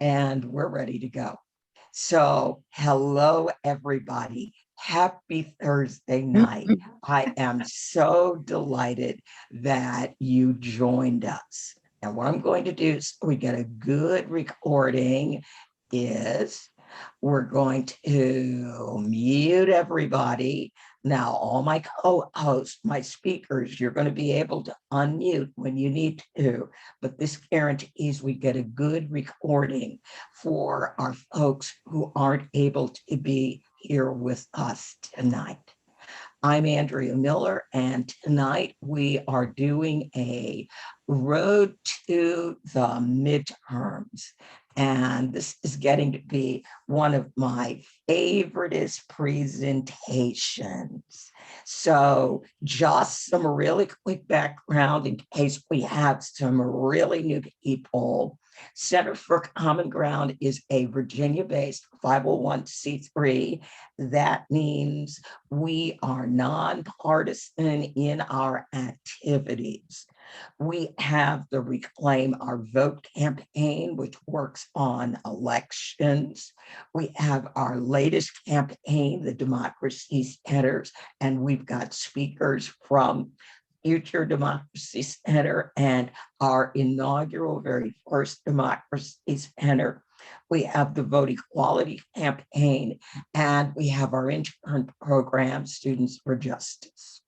and we're ready to go. So, hello, everybody. Happy Thursday night. I am so delighted that you joined us. And what I'm going to do is we get a good recording is we're going to mute everybody. Now, all my co-hosts, my speakers, you're going to be able to unmute when you need to, but this guarantees we get a good recording for our folks who aren't able to be here with us tonight. I'm Andrea Miller, and tonight we are doing a road to the midterms. And this is getting to be one of my favoriteest presentations. So, just some really quick background in case we have some really new people. Center for Common Ground is a Virginia-based 501c3. That means we are nonpartisan in our activities. We have the Reclaim Our Vote campaign, which works on elections. We have our latest campaign, the Democracy Centers, and we've got speakers from Future Democracy Center and our inaugural very first Democracy Center. We have the Vote Equality campaign, and we have our intern program, Students for Justice.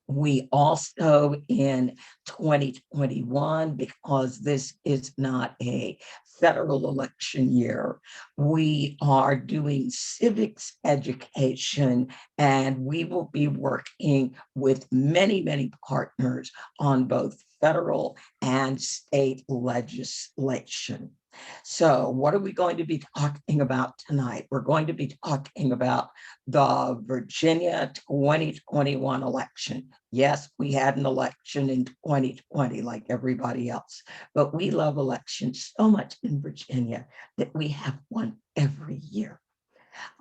We also in 2021, because this is not a federal election year, we are doing civics education, and we will be working with many, many partners on both federal and state legislation. So, what are we going to be talking about tonight? We're going to be talking about the Virginia 2021 election. Yes, we had an election in 2020 like everybody else, but we love elections so much in Virginia that we have one every year.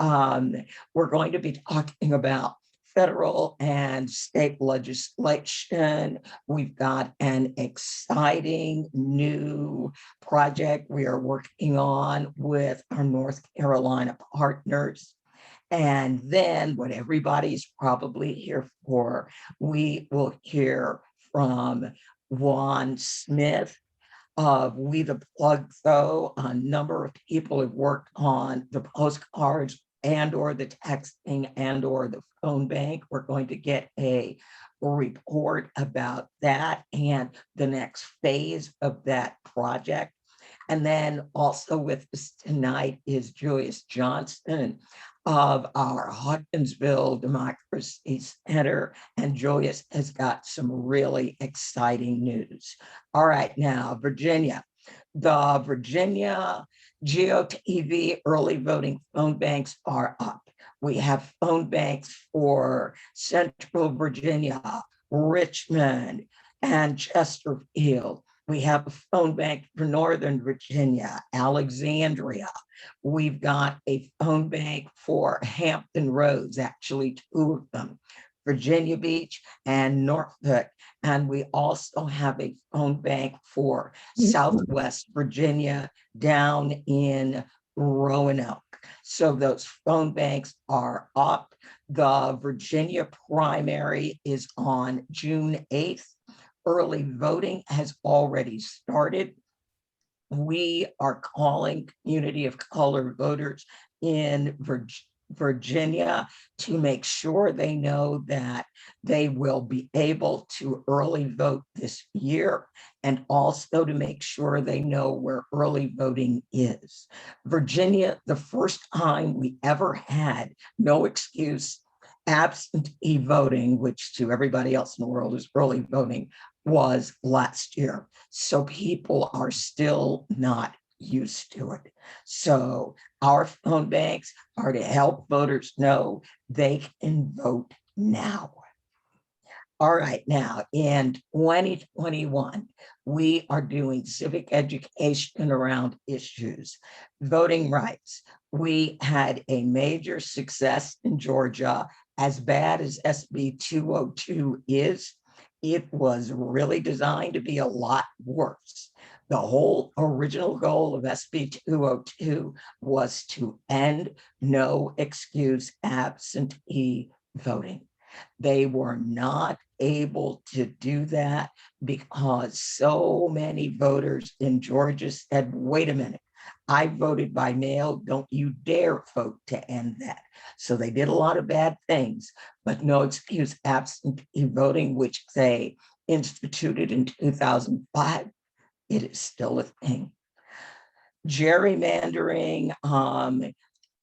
We're going to be talking about federal and state legislation. We've got an exciting new project we are working on with our North Carolina partners. And then, what everybody's probably here for, we will hear from Juan Smith of We the Plug, though. A number of people have worked on the postcards and or the texting and or the phone bank. We're going to get a report about that and the next phase of that project. And then also with us tonight is Julius Johnson of our Hawkinsville Democracy Center. And Julius has got some really exciting news. All right, now, Virginia. The Virginia GOTV early voting phone banks are up. We have phone banks for Central Virginia, Richmond, and Chesterfield. We have a phone bank for Northern Virginia, Alexandria. We've got a phone bank for Hampton Roads, actually two of them, Virginia Beach and Norfolk. And we also have a phone bank for Southwest Virginia down in Roanoke. So those phone banks are up. The Virginia primary is on June 8th. Early voting has already started. We are calling community of color voters in Virginia to make sure they know that they will be able to early vote this year, and also to make sure they know where early voting is. Virginia, the first time we ever had no excuse absentee voting, which to everybody else in the world is early voting, was last year. So people are still not used to it. So our phone banks are to help voters know they can vote now. All right, now in 2021, we are doing civic education around issues, voting rights. We had a major success in Georgia. As bad as SB 202 is, it was really designed to be a lot worse. The whole original goal of SB 202 was to end no excuse absentee voting. They were not able to do that because so many voters in Georgia said, wait a minute, I voted by mail. Don't you dare vote to end that. So they did a lot of bad things, but no excuse absentee voting, which they instituted in 2005, it is still a thing. Gerrymandering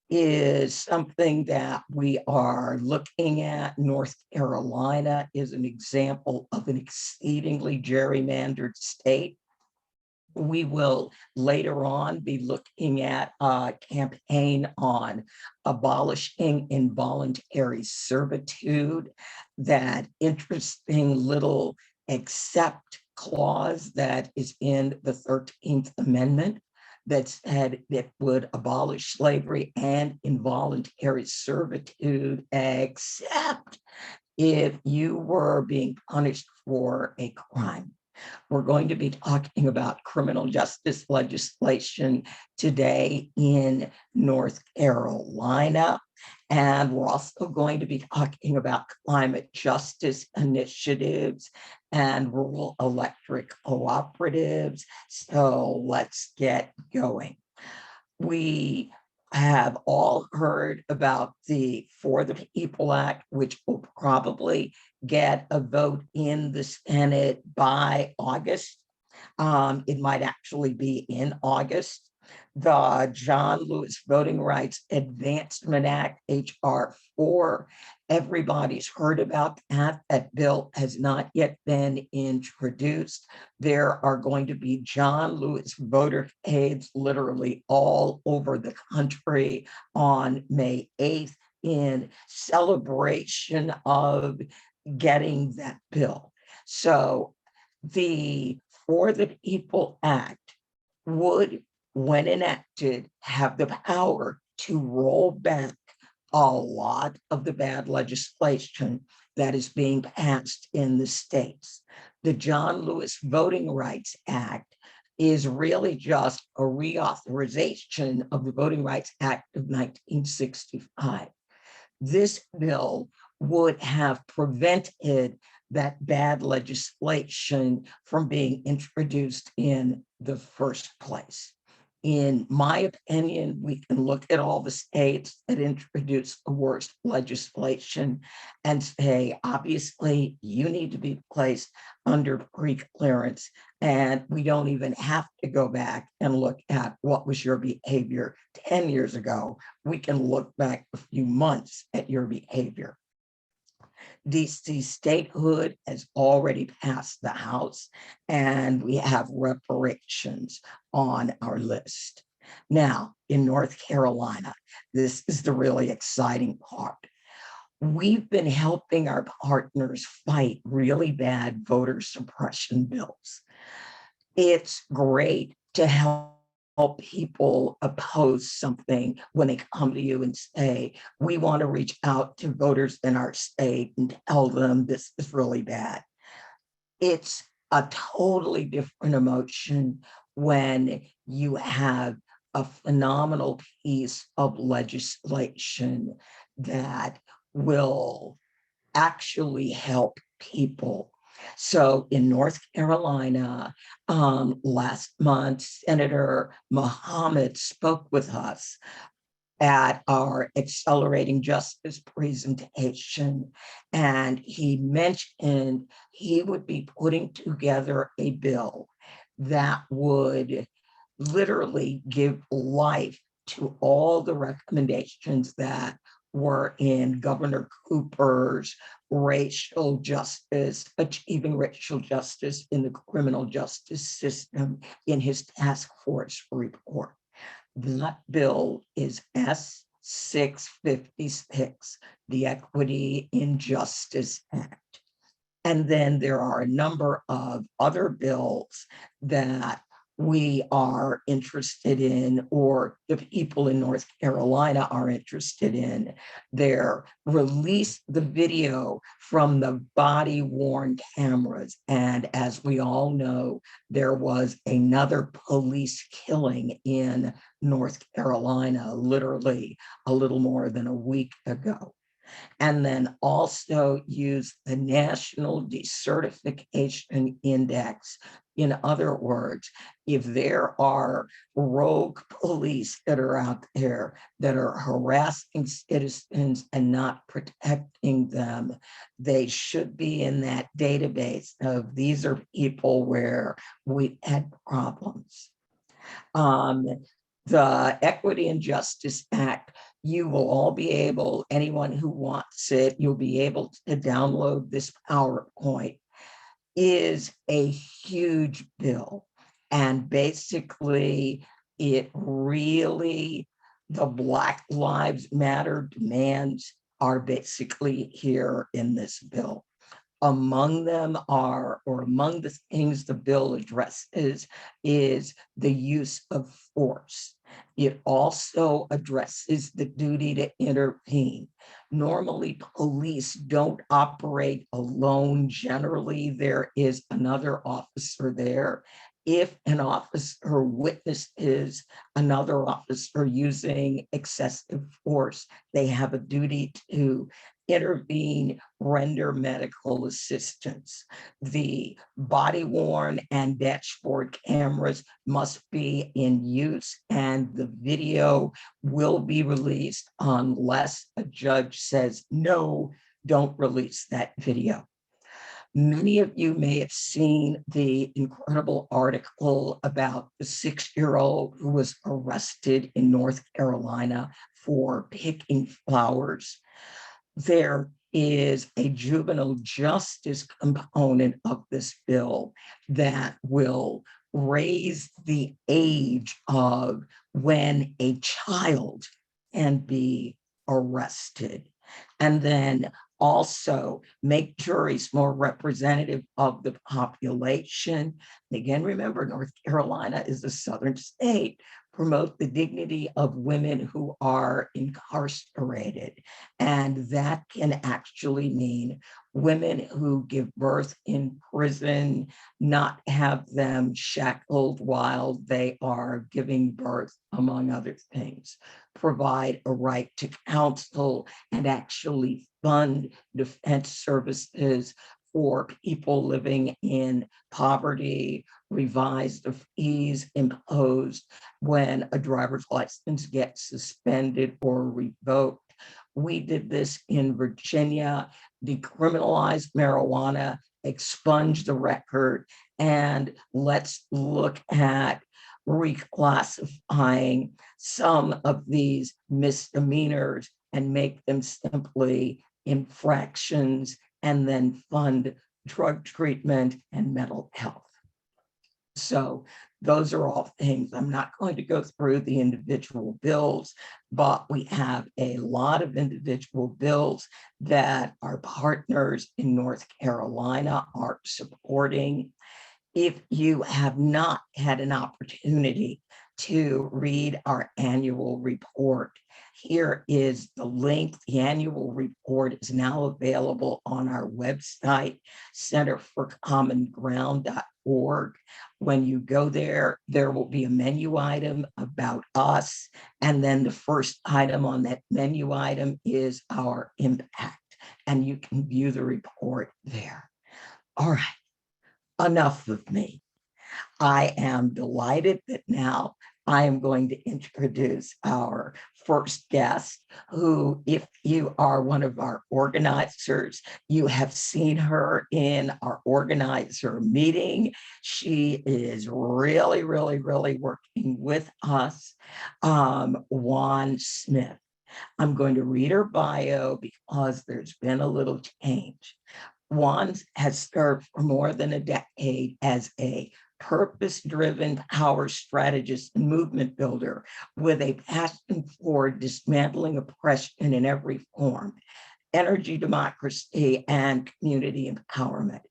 is something that we are looking at. North Carolina is an example of an exceedingly gerrymandered state. We will later on be looking at a campaign on abolishing involuntary servitude. That interesting little except clause that is in the 13th Amendment that said it would abolish slavery and involuntary servitude, except if you were being punished for a crime. We're going to be talking about criminal justice legislation today in North Carolina. And we're also going to be talking about climate justice initiatives and rural electric cooperatives. So let's get going. We have all heard about the For the People Act, which will probably get a vote in the Senate by August. It might actually be in August. The John Lewis Voting Rights Advancement Act, H.R. 4. Everybody's heard about that. That bill has not yet been introduced. There are going to be John Lewis votercades literally all over the country on May 8th in celebration of getting that bill. So the For the People Act would, when enacted, have the power to roll back a lot of the bad legislation that is being passed in the states. The John Lewis Voting Rights Act is really just a reauthorization of the Voting Rights Act of 1965. This bill would have prevented that bad legislation from being introduced in the first place. In my opinion, we can look at all the states that introduced the worst legislation and say, obviously, you need to be placed under pre-clearance. And we don't even have to go back and look at what was your behavior 10 years ago. We can look back a few months at your behavior. DC statehood has already passed the House, and we have reparations on our list. Now, in North Carolina, this is the really exciting part. We've been helping our partners fight really bad voter suppression bills. It's great to help people oppose something when they come to you and say, we want to reach out to voters in our state and tell them this is really bad. It's a totally different emotion when you have a phenomenal piece of legislation that will actually help people. So in North Carolina, last month, Senator Muhammad spoke with us at our Accelerating Justice presentation, and he mentioned he would be putting together a bill that would literally give life to all the recommendations that were in Governor Cooper's racial justice, achieving racial justice in the criminal justice system in his task force report. That bill is S656, the Equity in Justice Act. And then there are a number of other bills that we are interested in, or the people in North Carolina are interested in, they're release the video from the body worn cameras. And as we all know, there was another police killing in North Carolina, literally a little more than a week ago. And then also use the National Decertification Index. In other words, if there are rogue police that are out there that are harassing citizens and not protecting them, they should be in that database of these are people where we had problems. Um, the Equity and Justice Act, you will all be able, anyone who wants it, you'll be able to download this PowerPoint, is a huge bill. And basically, it really, the Black Lives Matter demands are basically here in this bill. Among them are, or among the things the bill addresses, is the use of force. It also addresses the duty to intervene. Normally, police don't operate alone. Generally, there is another officer there. If an officer witnesses another officer using excessive force, they have a duty to intervene, render medical assistance. The body worn and dashboard cameras must be in use, and the video will be released unless a judge says, no, don't release that video. Many of you may have seen the incredible article about the 6-year-old who was arrested in North Carolina for picking flowers. There is a juvenile justice component of this bill that will raise the age of when a child can be arrested, and then also make juries more representative of the population. Again, remember, North Carolina is a southern state. Promote the dignity of women who are incarcerated. And that can actually mean women who give birth in prison, not have them shackled while they are giving birth, among other things. Provide a right to counsel and actually fund defense services for people living in poverty, revise the fees imposed when a driver's license gets suspended or revoked. We did this in Virginia, decriminalized marijuana, expunge the record, and let's look at reclassifying some of these misdemeanors and make them simply infractions, and then fund drug treatment and mental health. So those are all things. I'm not going to go through the individual bills, but we have a lot of individual bills that our partners in North Carolina are supporting. If you have not had an opportunity to read our annual report, here is the link. The annual report is now available on our website, centerforcommonground.org. When you go there, there will be a menu item about us. And then the first item on that menu item is our impact. And you can view the report there. All right, enough of me. I am delighted that now I am going to introduce our first guest, who, if you are one of our organizers, you have seen her in our organizer meeting. She is really, really, really working with us. Juan Smith. I'm going to read her bio because there's been a little change. Juan has served for more than a decade as a purpose-driven power strategist and movement builder with a passion for dismantling oppression in every form. energy democracy, and community empowerment.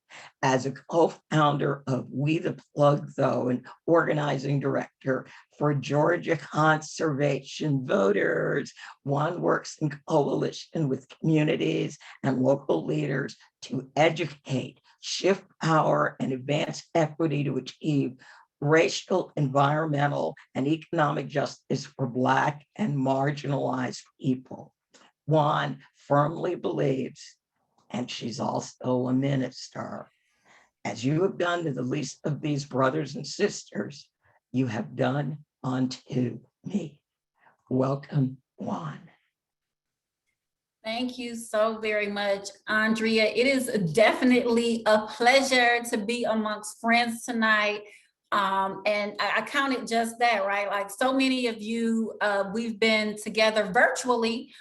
As a co-founder of We the Plug, though, and organizing director for Georgia Conservation Voters, Juan works in coalition with communities and local leaders to educate, shift power, and advance equity to achieve racial, environmental, and economic justice for Black and marginalized people. Juan firmly believes, and she's also a minister, as you have done to the least of these brothers and sisters, you have done unto me. Welcome, Juan. Thank you so very much, Andrea. It is definitely a pleasure to be amongst friends tonight. And I counted just that, right? Like so many of you, we've been together virtually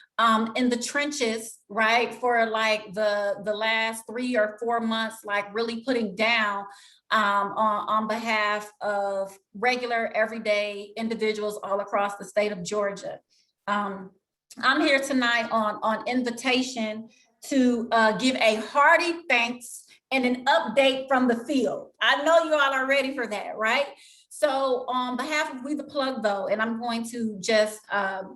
in the trenches, right? For like the last 3 or 4 months, like really putting down on behalf of regular, everyday individuals all across the state of Georgia. I'm here tonight on invitation to give a hearty thanks and an update from the field. I know you all are ready for that, right? So on behalf of We the Plug, though, and I'm going to just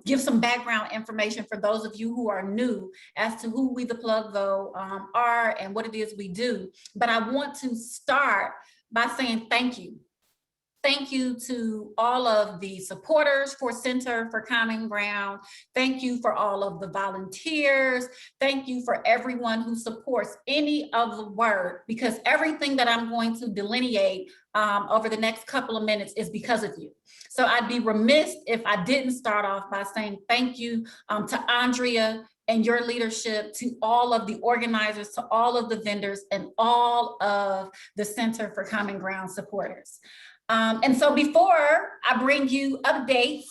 give some background information for those of you who are new as to who We the Plug, though, are and what it is we do. But I want to start by saying thank you. Thank you to all of the supporters for Center for Common Ground. Thank you for all of the volunteers. Thank you for everyone who supports any of the work, because everything that I'm going to delineate over the next couple of minutes is because of you. So I'd be remiss if I didn't start off by saying thank you to Andrea and your leadership, to all of the organizers, to all of the vendors, and all of the Center for Common Ground supporters. And so before I bring you updates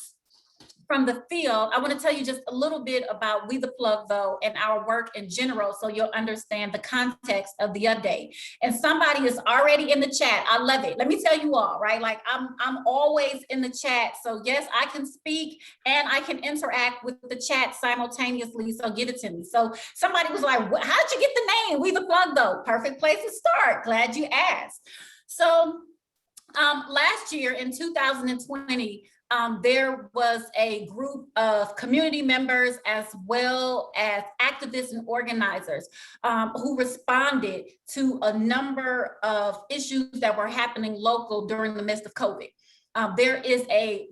from the field, I want to tell you just a little bit about We the Plug, though, and our work in general, so you'll understand the context of the update. And somebody is already in the chat. I love it. Let me tell you all, right? Like I'm always in the chat. So yes, I can speak and I can interact with the chat simultaneously. So give it to me. So somebody was like, how'd you get the name We the Plug, though? Perfect place to start. Glad you asked. So last year in 2020, there was a group of community members as well as activists and organizers who responded to a number of issues that were happening local during the midst of COVID. There is a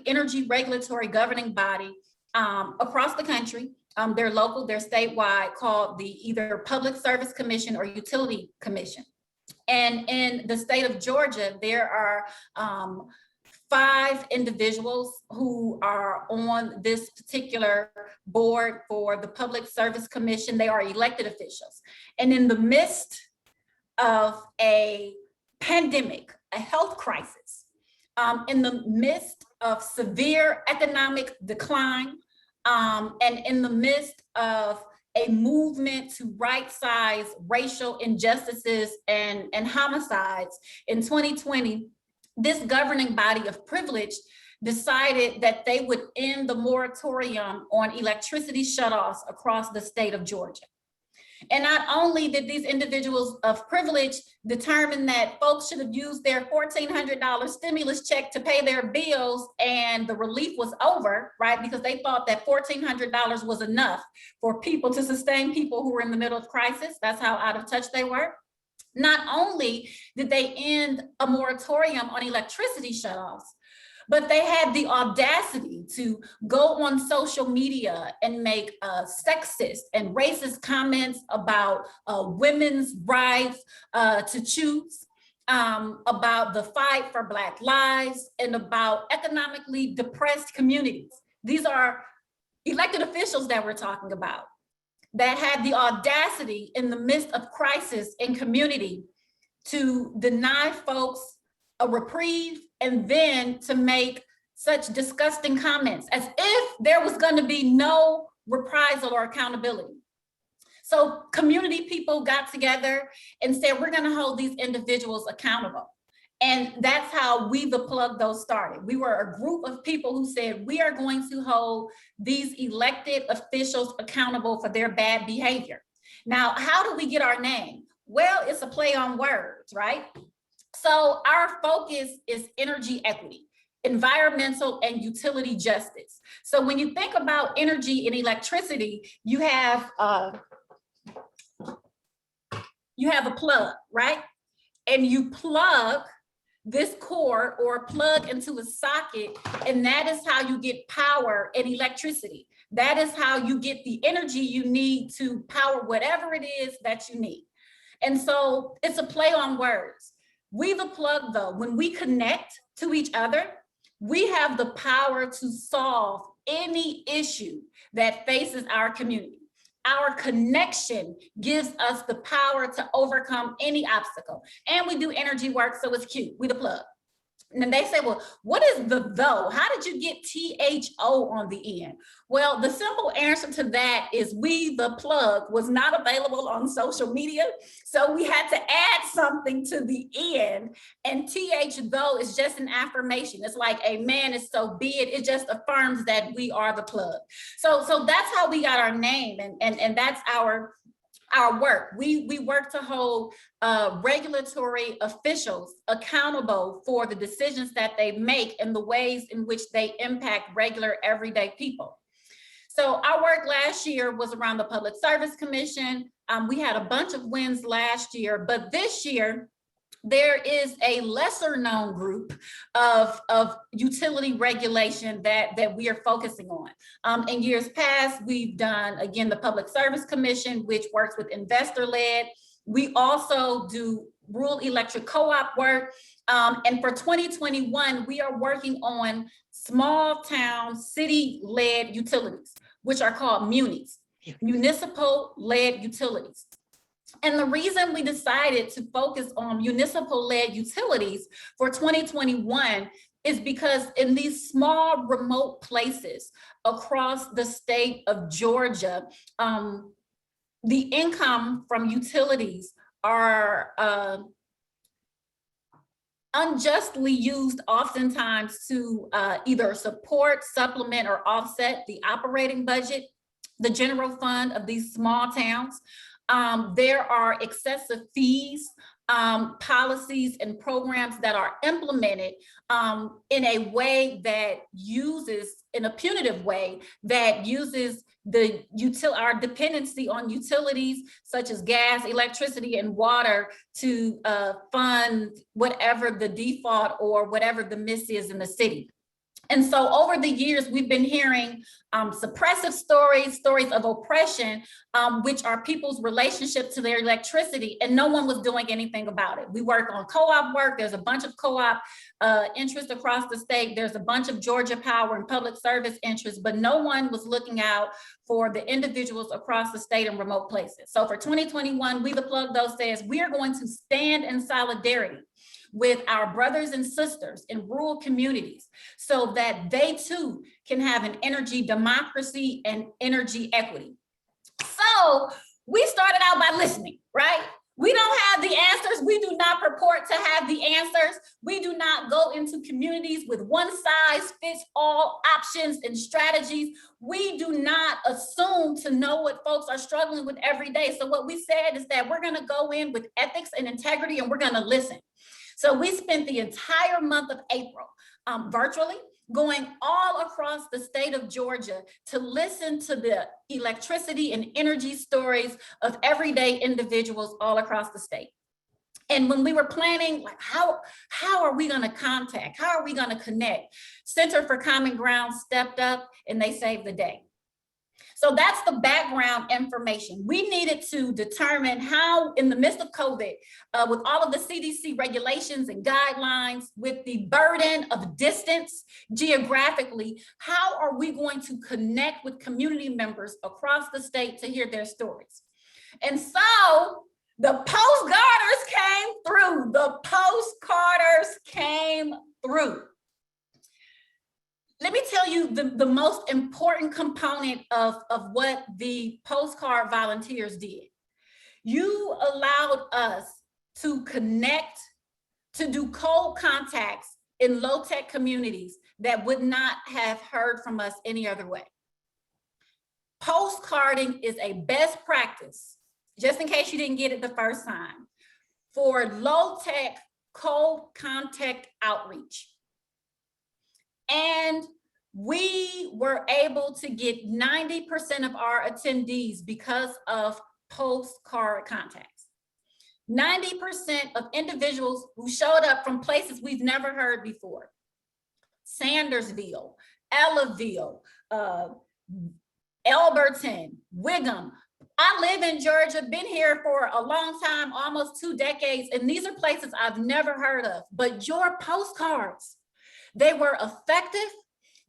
energy regulatory governing body across the country. They're local, they're statewide, called the either Public Service Commission or Utility Commission. And in the state of Georgia, there are 5 individuals who are on this particular board for the Public Service Commission. They are elected officials. And in the midst of a pandemic, a health crisis, in the midst of severe economic decline, and in the midst of a movement to right-size racial injustices and homicides in 2020, this governing body of privilege decided that they would end the moratorium on electricity shutoffs across the state of Georgia. And not only did these individuals of privilege determine that folks should have used their $1,400 stimulus check to pay their bills and the relief was over, right? Because they thought that $1,400 was enough for people to sustain people who were in the middle of crisis. That's how out of touch they were. Not only did they end a moratorium on electricity shutoffs, but they had the audacity to go on social media and make sexist and racist comments about women's rights to choose, about the fight for Black lives, and about economically depressed communities. These are elected officials that we're talking about that had the audacity in the midst of crisis in community to deny folks a reprieve, and then to make such disgusting comments as if there was going to be no reprisal or accountability. So community people got together and said, we're going to hold these individuals accountable. And that's how We the Plug Those started. We were a group of people who said, we are going to hold these elected officials accountable for their bad behavior. Now, how do we get our name? Well, it's a play on words, right? So our focus is energy equity, environmental and utility justice. So when you think about energy and electricity, you have a plug, right? And you plug this cord or plug into a socket, and that is how you get power and electricity. That is how you get the energy you need to power whatever it is that you need. And so it's a play on words. We the plug, though, when we connect to each other, we have the power to solve any issue that faces our community. Our connection gives us the power to overcome any obstacle. And we do energy work, so it's cute. We the plug. And then they say, well, what is the though? How did you get THO on the end? Well, the simple answer to that is We the Plug was not available on social media. So we had to add something to the end. And TH though is just an affirmation. It's like amen, it's so be it. It just affirms that we are the plug. So that's how we got our name. And that's our work. We work to hold regulatory officials accountable for the decisions that they make and the ways in which they impact regular everyday people. So our work last year was around the Public Service Commission. We had a bunch of wins last year, but this year, there is a lesser known group of utility regulation that we are focusing on. In years past, we've done, again, the Public Service Commission, which works with investor-led. We also do rural electric co-op work. And for 2021, we are working on small town city-led utilities, which are called munis, municipal-led utilities. And the reason we decided to focus on municipal-led utilities for 2021 is because in these small remote places across the state of Georgia, the income from utilities are unjustly used oftentimes to either support, supplement, or offset the operating budget, the general fund of these small towns. There are excessive fees, policies, and programs that are implemented in a way that uses, in a punitive way, that uses our dependency on utilities such as gas, electricity, and water to fund whatever the default or whatever the miss is in the city. And so over the years, we've been hearing suppressive stories of oppression, which are people's relationship to their electricity, and no one was doing anything about it. We work on co-op work. There's a bunch of co-op interests across the state. There's a bunch of Georgia Power and public service interests, but no one was looking out for the individuals across the state in remote places. So for 2021, We the Plug Those says we are going to stand in solidarity with our brothers and sisters in rural communities so that they too can have an energy democracy and energy equity. So we started out by listening, right? We don't have the answers. We do not purport to have the answers. We do not go into communities with one size fits all options and strategies. We do not assume to know what folks are struggling with every day. So what we said is that we're going to go in with ethics and integrity, and we're going to listen. So we spent the entire month of April virtually going all across the state of Georgia to listen to the electricity and energy stories of everyday individuals all across the state. And when we were planning, like how are we going to contact? How are we going to connect? Center for Common Ground stepped up and they saved the day. So that's the background information. We needed to determine how, in the midst of COVID, with all of the CDC regulations and guidelines, with the burden of distance geographically, how are we going to connect with community members across the state to hear their stories? And so the postcarders came through. The postcarders came through. Let me tell you the most important component of what the postcard volunteers did. You allowed us to connect to do cold contacts in low-tech communities that would not have heard from us any other way. Postcarding is a best practice, just in case you didn't get it the first time, for low-tech cold contact outreach. And we were able to get 90% of our attendees because of postcard contacts. 90% of individuals who showed up from places we've never heard before. Sandersville, Ellaville, Elberton, Wiggum. I live in Georgia, been here for a long time, almost 2 decades, and these are places I've never heard of. But your postcards, they were effective,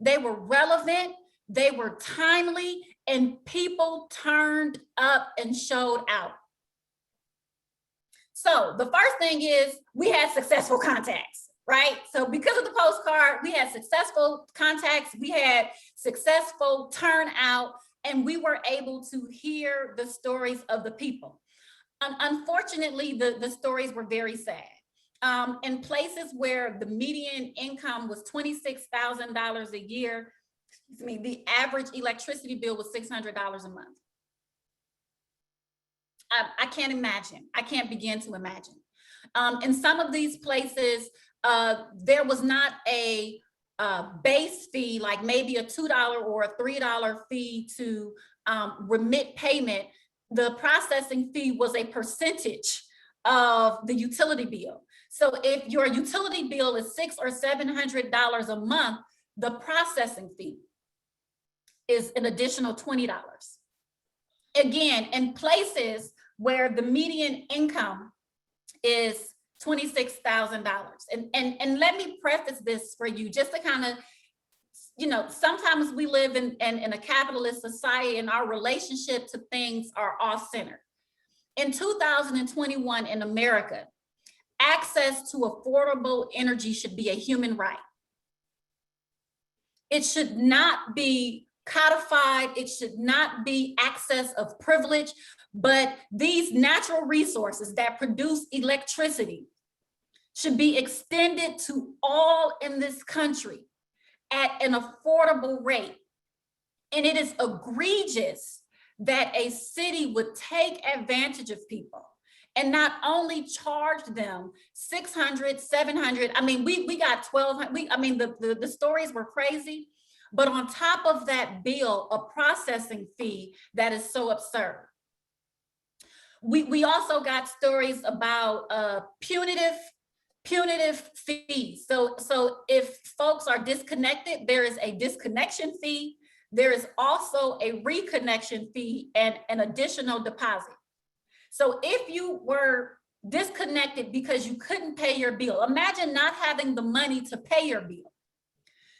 they were relevant, they were timely, and people turned up and showed out. So the first thing is we had successful contacts, right? So because of the postcard, we had successful contacts, we had successful turnout, and we were able to hear the stories of the people. Unfortunately, the stories were very sad. In places where the median income was $26,000 a year, the average electricity bill was $600 a month. I can't imagine. I can't begin to imagine. In some of these places, there was not a base fee, like maybe a $2 or a $3 fee to remit payment. The processing fee was a percentage of the utility bill. So if your utility bill is $600 or $700 a month, the processing fee is an additional $20. Again, in places where the median income is $26,000. And let me preface this for you just to kind of, sometimes we live in a capitalist society and our relationship to things are off-center. In 2021 in America, access to affordable energy should be a human right. It should not be codified. It should not be access of privilege, but these natural resources that produce electricity should be extended to all in this country at an affordable rate. And it is egregious that a city would take advantage of people and not only charge them $600, $700. I mean, we got $1,200. The stories were crazy, but on top of that bill, a processing fee that is so absurd. We also got stories about punitive fees. So if folks are disconnected, there is a disconnection fee. There is also a reconnection fee and an additional deposit. So if you were disconnected because you couldn't pay your bill, imagine not having the money to pay your bill.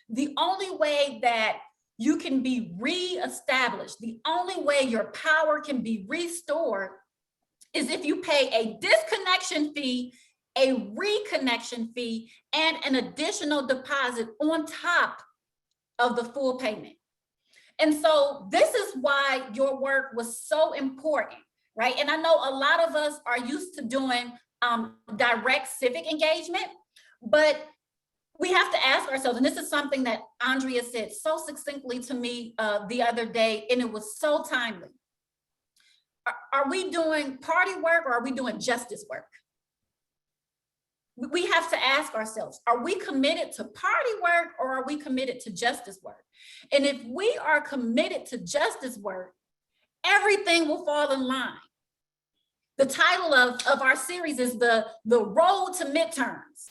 The only way that you can be reestablished, the only way your power can be restored is if you pay a disconnection fee, a reconnection fee, and an additional deposit on top of the full payment. And so this is why your work was so important, right? And I know a lot of us are used to doing direct civic engagement, but we have to ask ourselves, and this is something that Andrea said so succinctly to me the other day, and it was so timely. Are we doing party work or are we doing justice work? We have to ask ourselves, are we committed to party work or are we committed to justice work? And if we are committed to justice work, everything will fall in line. The title of our series is the Road to Midterms.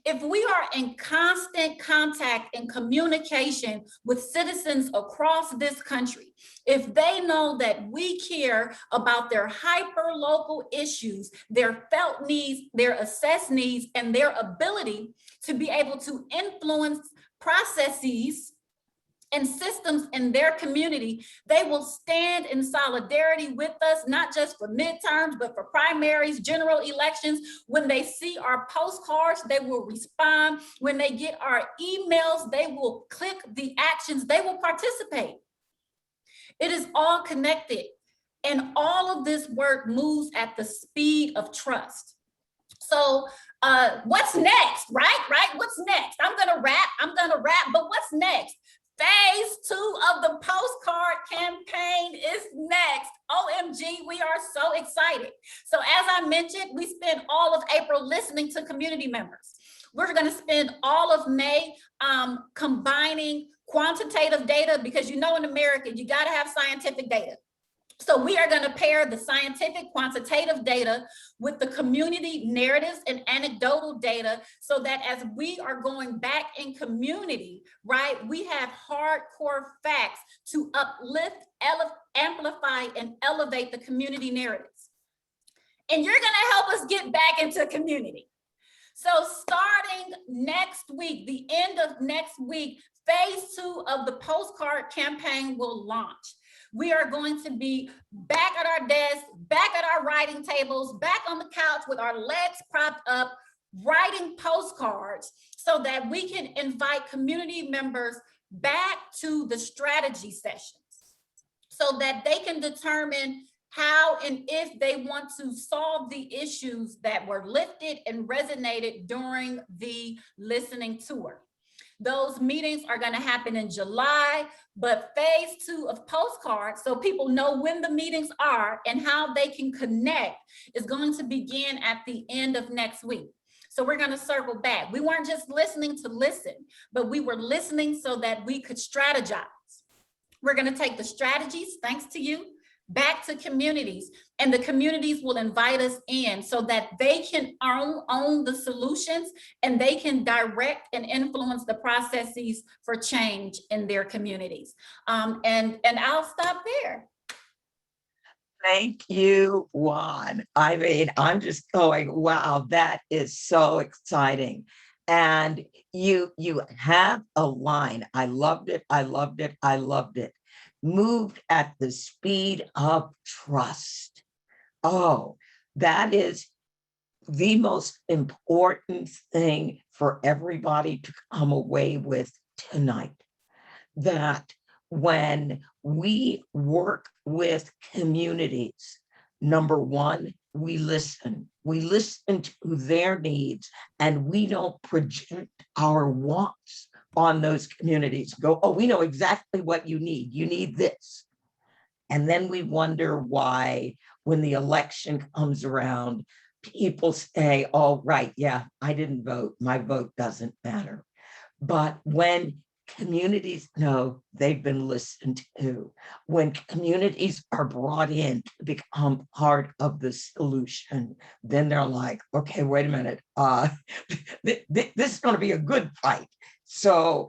If we are in constant contact and communication with citizens across this country, if they know that we care about their hyper-local issues, their felt needs, their assessed needs, and their ability to be able to influence processes and systems in their community, they will stand in solidarity with us, not just for midterms, but for primaries, general elections. When they see our postcards, they will respond. When they get our emails, they will click the actions, they will participate. It is all connected. And all of this work moves at the speed of trust. So what's next, right? What's next? I'm gonna rap, but what's next? Phase 2 of the postcard campaign is next. OMG, we are so excited. So as I mentioned, we spent all of April listening to community members. We're gonna spend all of May combining quantitative data, because in America, you gotta have scientific data. So we are going to pair the scientific quantitative data with the community narratives and anecdotal data, so that as we are going back in community, right, we have hardcore facts to uplift, amplify, and elevate the community narratives. And you're going to help us get back into community. So starting next week, the end of next week, phase 2 of the postcard campaign will launch. We are going to be back at our desks, back at our writing tables, back on the couch with our legs propped up, writing postcards, so that we can invite community members back to the strategy sessions, so that they can determine how and if they want to solve the issues that were lifted and resonated during the listening tour. Those meetings are going to happen in July, but phase 2 of postcards, so people know when the meetings are and how they can connect, is going to begin at the end of next week. So we're going to circle back. We weren't just listening to listen, but we were listening so that we could strategize. We're going to take the strategies, thanks to you, back to communities, and the communities will invite us in so that they can own the solutions, and they can direct and influence the processes for change in their communities. And I'll stop there. Thank you, Juan. I mean, I'm just going, wow, that is so exciting. And you have a line. I loved it. I loved it. I loved it. Moved at the speed of trust. Oh, that is the most important thing for everybody to come away with tonight. That when we work with communities, number one, we listen to their needs, and we don't project our wants on those communities. Go, oh, we know exactly what you need this. And then we wonder why, when the election comes around, people say, oh, right, yeah, I didn't vote, my vote doesn't matter. But when communities know they've been listened to, when communities are brought in to become part of the solution, then they're like, okay, wait a minute, this is going to be a good fight. So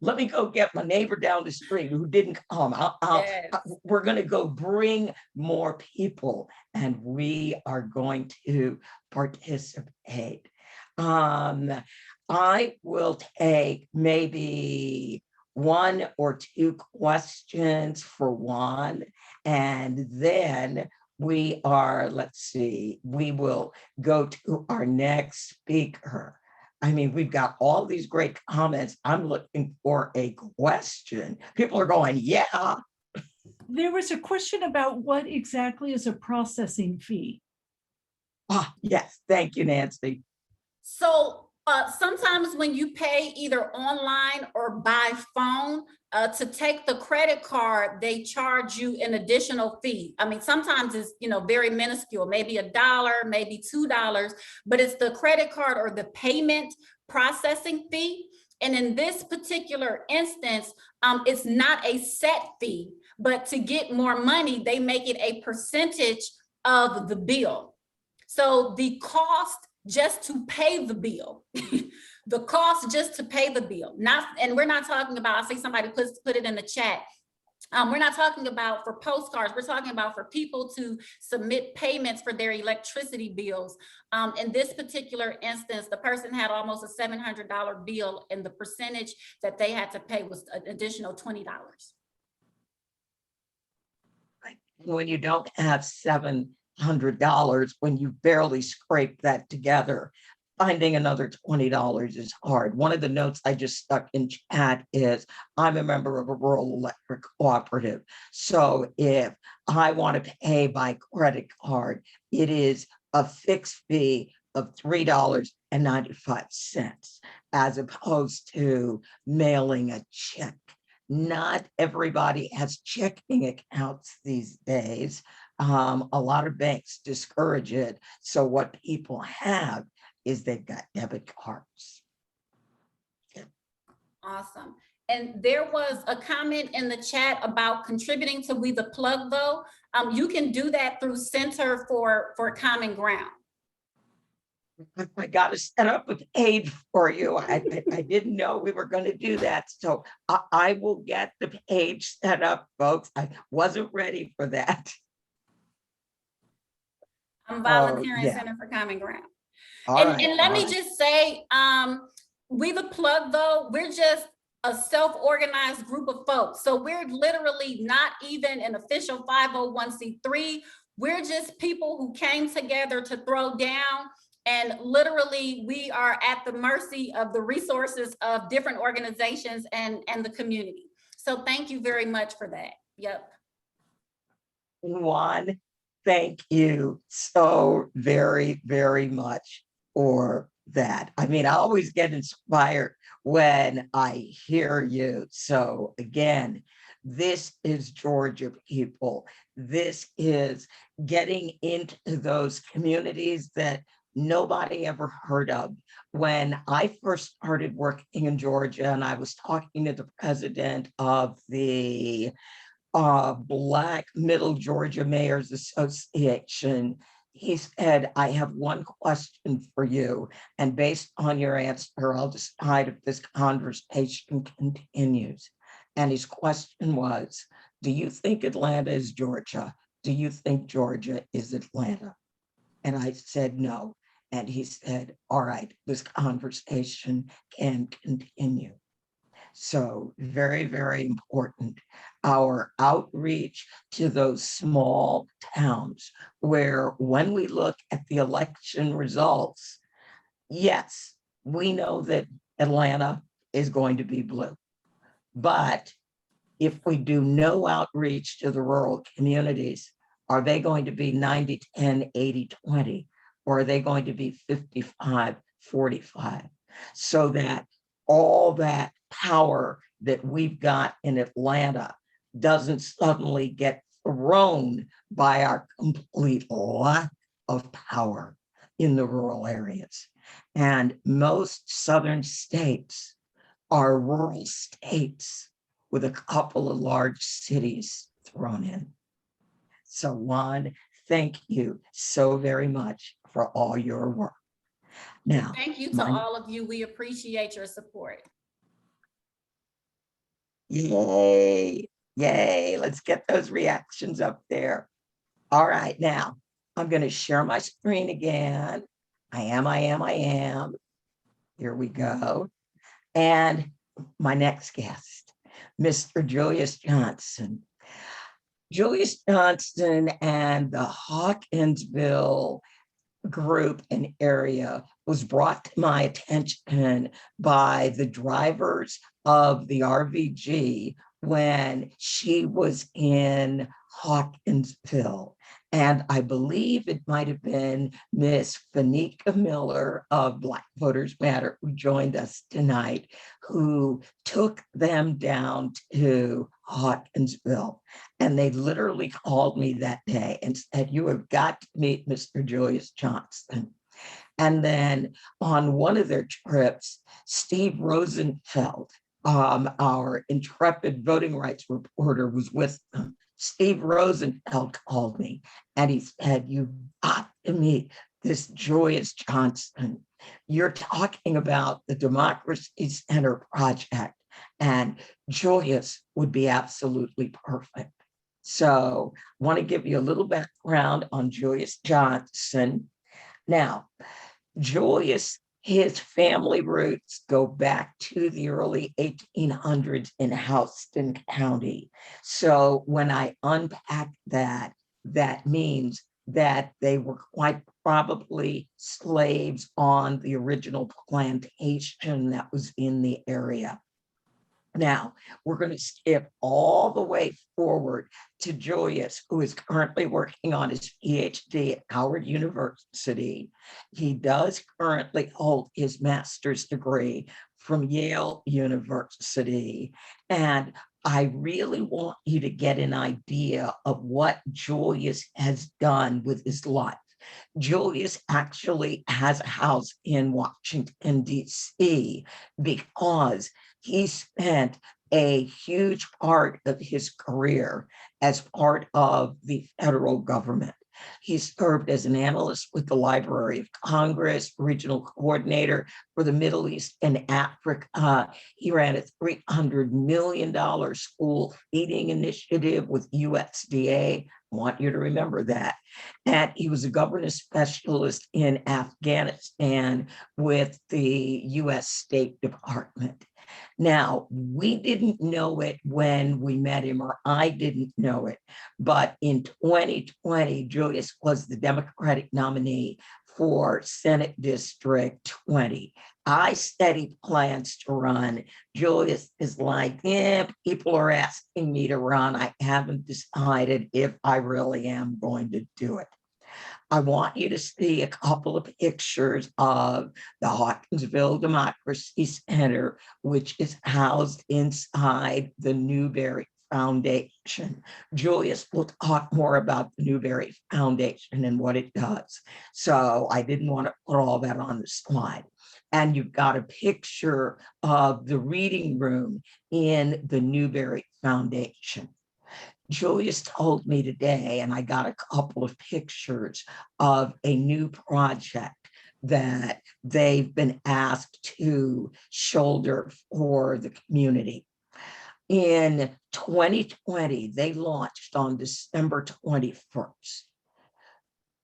let me go get my neighbor down the street who didn't come. Yes. We're going to go bring more people, and we are going to participate. I will take maybe 1 or 2 questions for Juan, and then we will go to our next speaker. I mean, we've got all these great comments. I'm looking for a question. People are going, yeah. There was a question about what exactly is a processing fee. Yes, thank you, Nancy. So sometimes when you pay either online or by phone, to take the credit card, they charge you an additional fee. I mean, sometimes it's, very minuscule, maybe $1, maybe $2, but it's the credit card or the payment processing fee. And in this particular instance, it's not a set fee, but to get more money, they make it a percentage of the bill. So the cost just to pay the bill, the cost just to pay the bill, and we're not talking about, I see somebody put it in the chat. We're not talking about for postcards. We're talking about for people to submit payments for their electricity bills. In this particular instance, the person had almost a $700 bill, and the percentage that they had to pay was an additional $20. When you don't have $700, when you barely scrape that together, finding another $20 is hard. One of the notes I just stuck in chat is, I'm a member of a rural electric cooperative. So if I want to pay by credit card, it is a fixed fee of $3.95 as opposed to mailing a check. Not everybody has checking accounts these days. A lot of banks discourage it. So what people have is they've got debit cards. Awesome. And there was a comment in the chat about contributing to We the Plug, though. You can do that through Center for Common Ground. I got to set up a page for you. I didn't know we were going to do that. So I will get the page set up, folks. I wasn't ready for that. I'm volunteering yeah. Center for Common Ground. All And, right, and let all me right. just say, We the Plug, though, we're just a self-organized group of folks. So we're literally not even an official 501c3. We're just people who came together to throw down. And literally, we are at the mercy of the resources of different organizations and the community. So thank you very much for that. Yep. Juan, thank you so very, very much for that. I mean, I always get inspired when I hear you. So again, this is Georgia, people. This is getting into those communities that nobody ever heard of. When I first started working in Georgia, and I was talking to the president of the Black Middle Georgia Mayors Association, he said, I have one question for you. And based on your answer, I'll decide if this conversation continues. And his question was, do you think Atlanta is Georgia? Do you think Georgia is Atlanta? And I said, no. And he said, all right, this conversation can continue. So very, very important. Our outreach to those small towns where when we look at the election results, yes, we know that Atlanta is going to be blue. But if we do no outreach to the rural communities, are they going to be 90-10, 80-20? Or are they going to be 55-45? So that all that power that we've got in Atlanta doesn't suddenly get thrown by our complete lack of power in the rural areas. And most southern states are rural states with a couple of large cities thrown in. So Juan, thank you so very much for all your work. Now, thank you to all of you. We appreciate your support. Yay, yay. Let's get those reactions up there. All right, now I'm going to share my screen again. I am. Here we go. And my next guest, Mr. Julius Johnson. Julius Johnson and the Hawkinsville group and area was brought to my attention by the drivers of the RVG when she was in Hawkinsville. And I believe it might have been Miss Fanika Miller of Black Voters Matter who joined us tonight, who took them down to Hawkinsville. And they literally called me that day and said, you have got to meet Mr. Julius Johnson. And then on one of their trips, Steve Rosenfeld, our intrepid voting rights reporter, was with them. Steve Rosenfeld called me and he said, you've got to meet this Julius Johnson. You're talking about the Democracy Center project, and Julius would be absolutely perfect. So I want to give you a little background on Julius Johnson. Now, Julius, his family roots go back to the early 1800s in Houston County. So when I unpack that, that means that they were quite probably slaves on the original plantation that was in the area. Now, we're going to skip all the way forward to Julius, who is currently working on his PhD at Howard University. He does currently hold his master's degree from Yale University. And I really want you to get an idea of what Julius has done with his life. Julius actually has a house in Washington, D.C., because he spent a huge part of his career as part of the federal government. He served as an analyst with the Library of Congress, regional coordinator for the Middle East and Africa. He ran a $300 million school feeding initiative with USDA. I want you to remember that. And he was a governance specialist in Afghanistan with the US State Department. Now, we didn't know it when we met him, or I didn't know it, but in 2020, Julius was the Democratic nominee for Senate District 20. I studied plans to run. Julius is like, yeah, people are asking me to run. I haven't decided if I really am going to do it. I want you to see a couple of pictures of the Hawkinsville Democracy Center, which is housed inside the Newberry Foundation. Julius will talk more about the Newberry Foundation and what it does. So I didn't want to put all that on the slide. And you've got a picture of the reading room in the Newberry Foundation. Julius told me today, and I got a couple of pictures of a new project that they've been asked to shoulder for the community. In 2020, they launched on December 21st.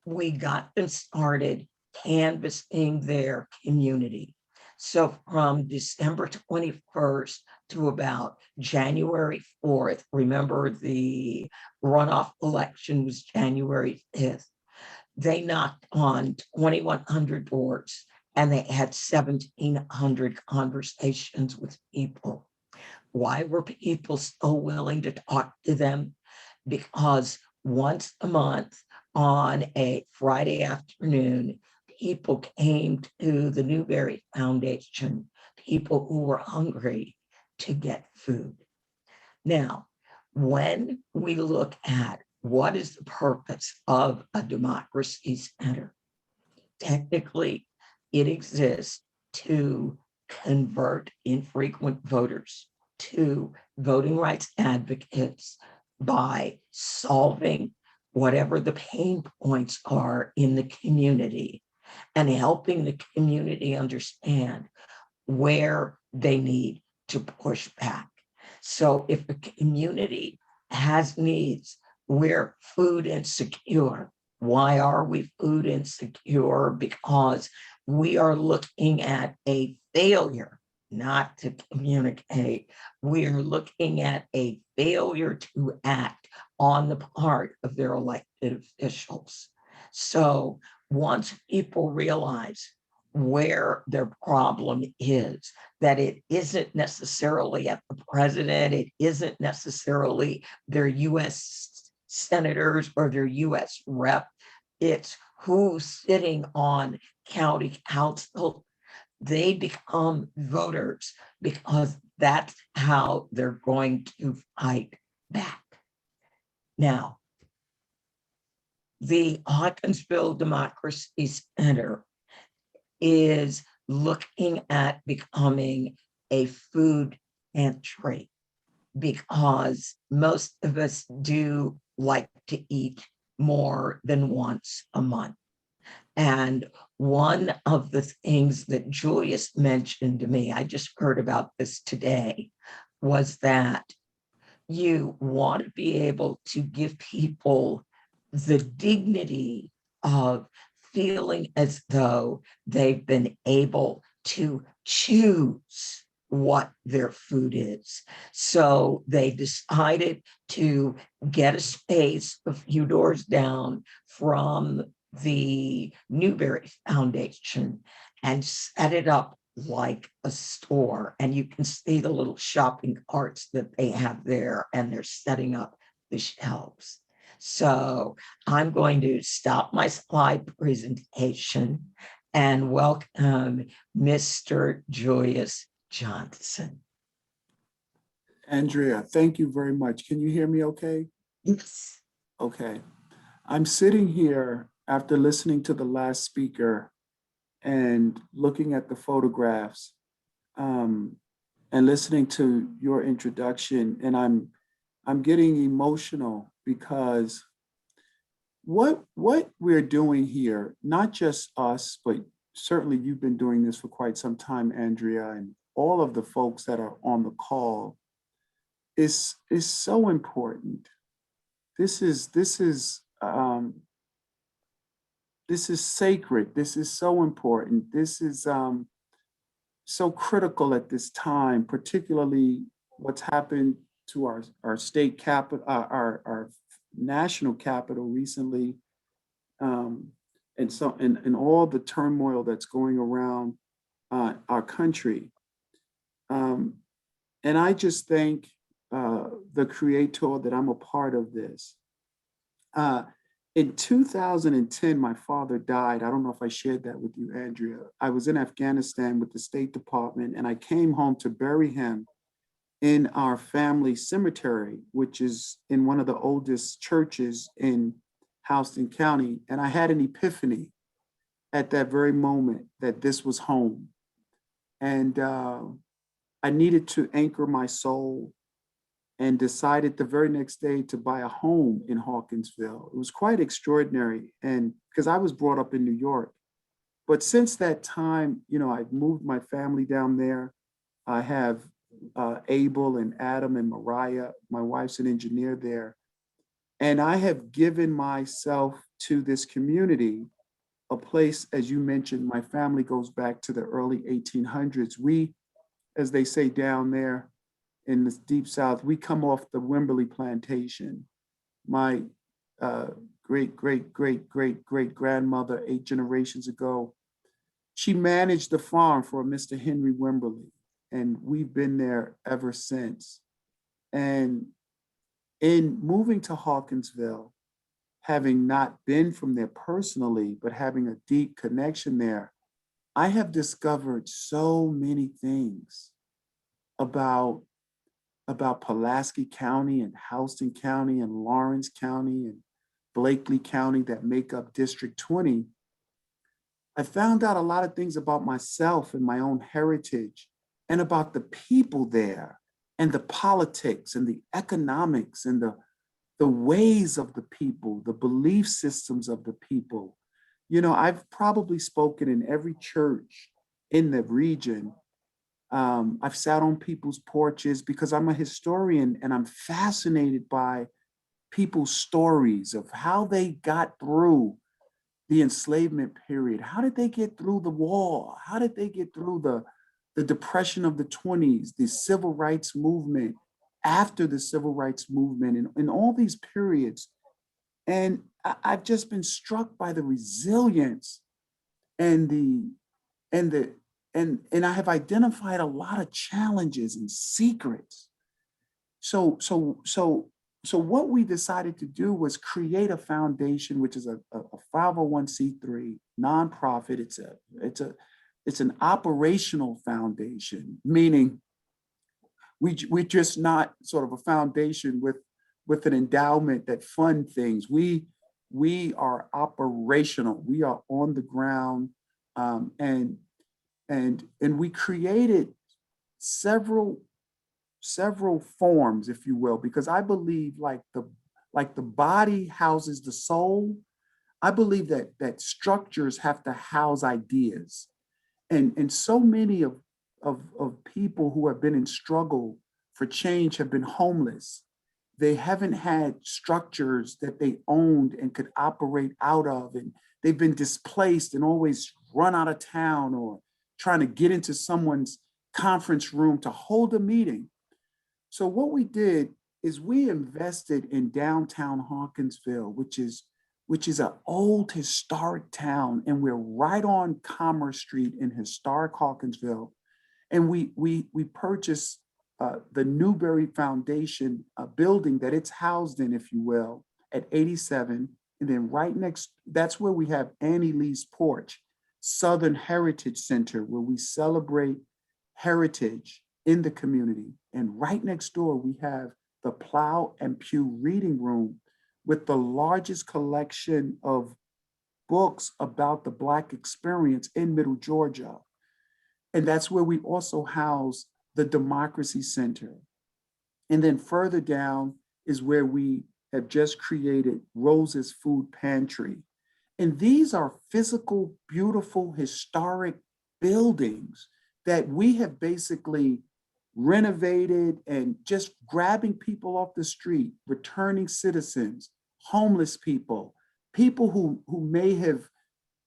We got them started canvassing their community. So from December 21st to about January 4th, remember the runoff election was January 5th, they knocked on 2,100 doors and they had 1,700 conversations with people. Why were people so willing to talk to them? Because once a month on a Friday afternoon, people came to the Newberry Foundation, people who were hungry, to get food. Now, when we look at what is the purpose of a democracy center, technically it exists to convert infrequent voters to voting rights advocates by solving whatever the pain points are in the community and helping the community understand where they need to push back. So if a community has needs, we're food insecure. Why are we food insecure? Because we are looking at a failure not to communicate. We are looking at a failure to act on the part of their elected officials. So once people realize where their problem is, that it isn't necessarily at the president, it isn't necessarily their US senators or their US rep, it's who's sitting on county council, they become voters because that's how they're going to fight back. Now, the Hawkinsville Democracy Center is looking at becoming a food pantry because most of us do like to eat more than once a month. And one of the things that Julius mentioned to me, I just heard about this today, was that you want to be able to give people the dignity of feeling as though they've been able to choose what their food is. So they decided to get a space a few doors down from the Newberry Foundation and set it up like a store, and you can see the little shopping carts that they have there, and they're setting up the shelves. So I'm going to stop my slide presentation and welcome Mr. Julius Johnson. Andrea, thank you very much. Can you hear me okay? Yes. Okay. I'm sitting here after listening to the last speaker and looking at the photographs and listening to your introduction, and I'm getting emotional because what we're doing here, not just us, but certainly you've been doing this for quite some time, Andrea, and all of the folks that are on the call is so important. This is sacred. This is so important. This is so critical at this time, particularly what's happened to our state capital, our national capital recently, and all the turmoil that's going around our country. And I just thank the Creator that I'm a part of this. In 2010, my father died. I don't know if I shared that with you, Andrea. I was in Afghanistan with the State Department, and I came home to bury him in our family cemetery, which is in one of the oldest churches in Houston County. And I had an epiphany at that very moment that this was home. And I needed to anchor my soul, and decided the very next day to buy a home in Hawkinsville. It was quite extraordinary, and because I was brought up in New York. But since that time, you know, I've moved my family down there. I have Abel and Adam and Mariah. My wife's an engineer there. And I have given myself to this community, a place, as you mentioned, my family goes back to the early 1800s. We, as they say down there, in the deep South, we come off the Wimberley plantation. My great grandmother, 8 generations ago, she managed the farm for Mr. Henry Wimberley, and we've been there ever since. And in moving to Hawkinsville, having not been from there personally, but having a deep connection there, I have discovered so many things about Pulaski County and Houston County and Lawrence County and Blakely County that make up District 20. I found out a lot of things about myself and my own heritage, and about the people there, and the politics and the economics and the ways of the people, the belief systems of the people. You know, I've probably spoken in every church in the region. I've sat on people's porches because I'm a historian, and I'm fascinated by people's stories of how they got through the enslavement period. How did they get through the war? How did they get through the depression of the 20s, the civil rights movement, after the civil rights movement, and all these periods? And I've just been struck by the resilience and I have identified a lot of challenges and secrets. So what we decided to do was create a foundation, which is a 501c3 nonprofit. It's an operational foundation, meaning we're just not sort of a foundation with an endowment that fund things. We are operational. We are on the ground, and we created several forms, if you will, because I believe like the body houses the soul, I believe that structures have to house ideas. And so many of people who have been in struggle for change have been homeless. They haven't had structures that they owned and could operate out of, and they've been displaced and always run out of town or trying to get into someone's conference room to hold a meeting. So what we did is we invested in downtown Hawkinsville, which is which is an old historic town, and we're right on Commerce Street in historic Hawkinsville. And we purchased the Newberry Foundation building that it's housed in, if you will, at 87. And then right next, that's where we have Annie Lee's Porch, Southern Heritage Center, where we celebrate heritage in the community. And right next door, we have the Plow and Pew Reading Room with the largest collection of books about the Black experience in Middle Georgia. And that's where we also house the Democracy Center. And then further down is where we have just created Rose's Food Pantry. And these are physical, beautiful, historic buildings that we have basically renovated and just grabbing people off the street, returning citizens, homeless people, people who may have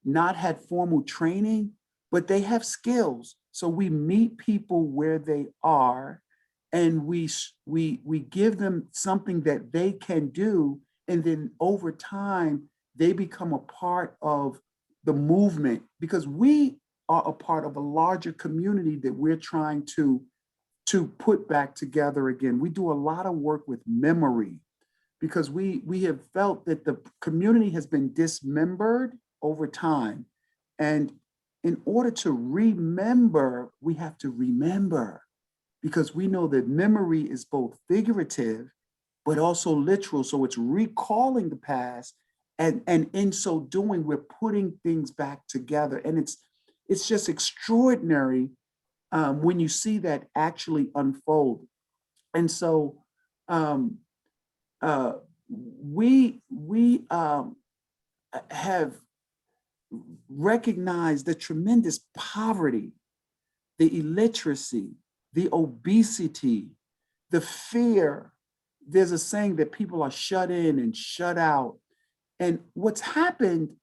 not had formal training, but they have skills. So we meet people where they are, and we give them something that they can do. And then over time, they become a part of the movement, because we are a part of a larger community that we're trying to put back together again. We do a lot of work with memory, because we have felt that the community has been dismembered over time. And in order to remember, we have to remember, because we know that memory is both figurative, but also literal. So it's recalling the past. And in so doing, we're putting things back together. And it's just extraordinary when you see that actually unfold. And so we have recognized the tremendous poverty, the illiteracy, the obesity, the fear. There's a saying that people are shut in and shut out. And what's happened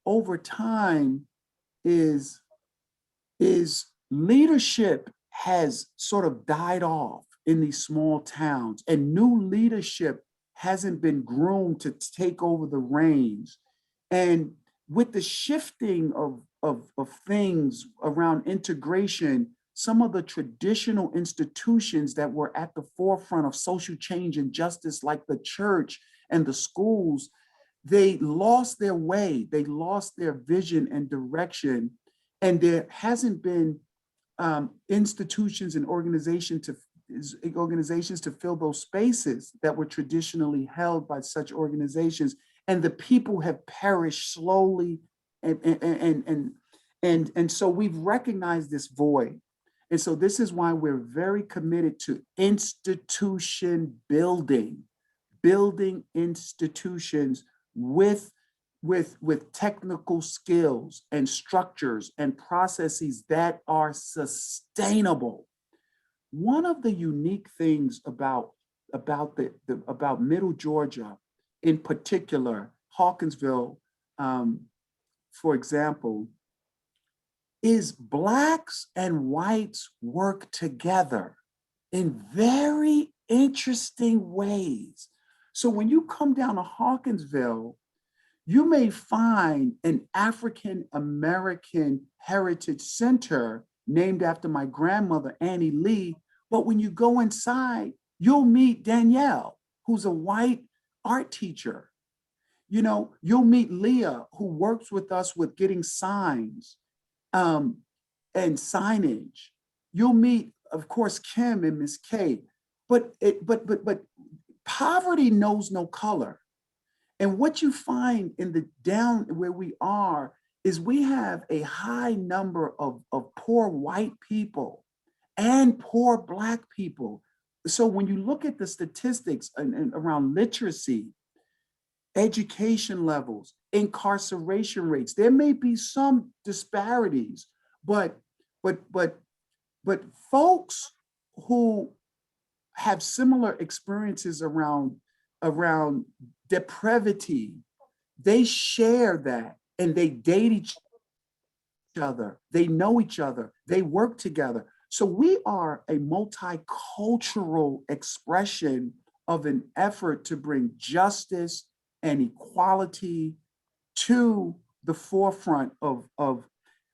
over time is leadership has sort of died off in these small towns, and new leadership hasn't been groomed to take over the reins. And with the shifting of things around integration, some of the traditional institutions that were at the forefront of social change and justice, like the church and the schools, they lost their way, they lost their vision and direction. And there hasn't been institutions and organizations to fill those spaces that were traditionally held by such organizations. And the people have perished slowly. And so we've recognized this void. And so this is why we're very committed to institution building institutions with technical skills and structures and processes that are sustainable. One of the unique things about Middle Georgia, in particular, Hawkinsville, for example, is Blacks and whites work together in very interesting ways. So when you come down to Hawkinsville, you may find an African American heritage center named after my grandmother, Annie Lee. But when you go inside, you'll meet Danielle, who's a white art teacher. You know, you'll meet Leah, who works with us with getting signs and signage. You'll meet, of course, Kim and Miss K. But poverty knows no color. And what you find in the down where we are is we have a high number of poor white people and poor Black people. So when you look at the statistics and around literacy, education levels, incarceration rates, there may be some disparities, but folks who have similar experiences around depravity, they share that, and they date each other, they know each other, they work together. So we are a multicultural expression of an effort to bring justice and equality to the forefront of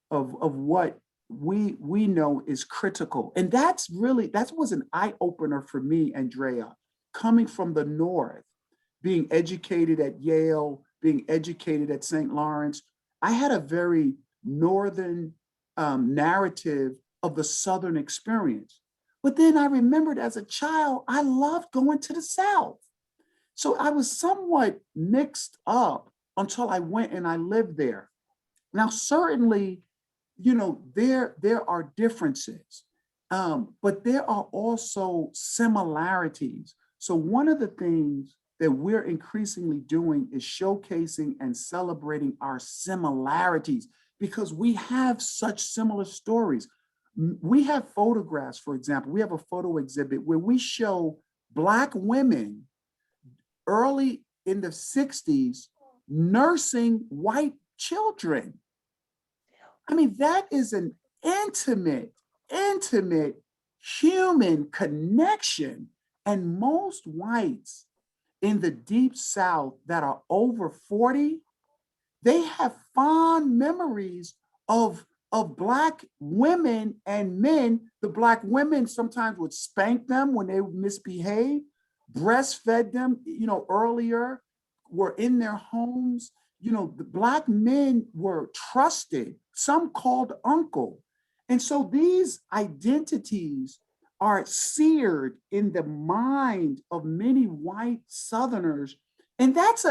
what we know is critical. And that was an eye opener for me, Andrea, coming from the North, being educated at Yale, being educated at St. Lawrence. I had a very Northern narrative of the Southern experience. But then I remembered as a child, I loved going to the South. So I was somewhat mixed up until I went and I lived there. Now, certainly, there are differences, but there are also similarities. So one of the things that we're increasingly doing is showcasing and celebrating our similarities because we have such similar stories. We have photographs, for example, we have a photo exhibit where we show Black women early in the 60s nursing white children. I mean, that is an intimate human connection. And most whites in the deep South that are over 40, they have fond memories of Black women and men. The Black women sometimes would spank them when they misbehave, breastfed them, earlier, were in their homes. The Black men were trusted, some called uncle. And so these identities are seared in the mind of many white Southerners. And that's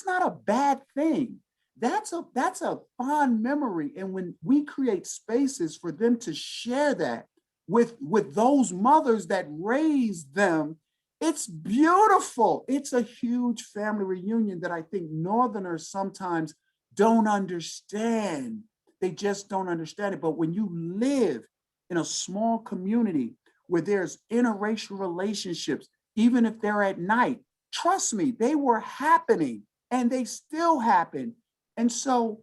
not a bad thing. That's a fond memory. And when we create spaces for them to share that with those mothers that raised them, it's beautiful. It's a huge family reunion that I think Northerners sometimes don't understand. They just don't understand it. But when you live in a small community where there's interracial relationships, even if they're at night, trust me, they were happening and they still happen. And so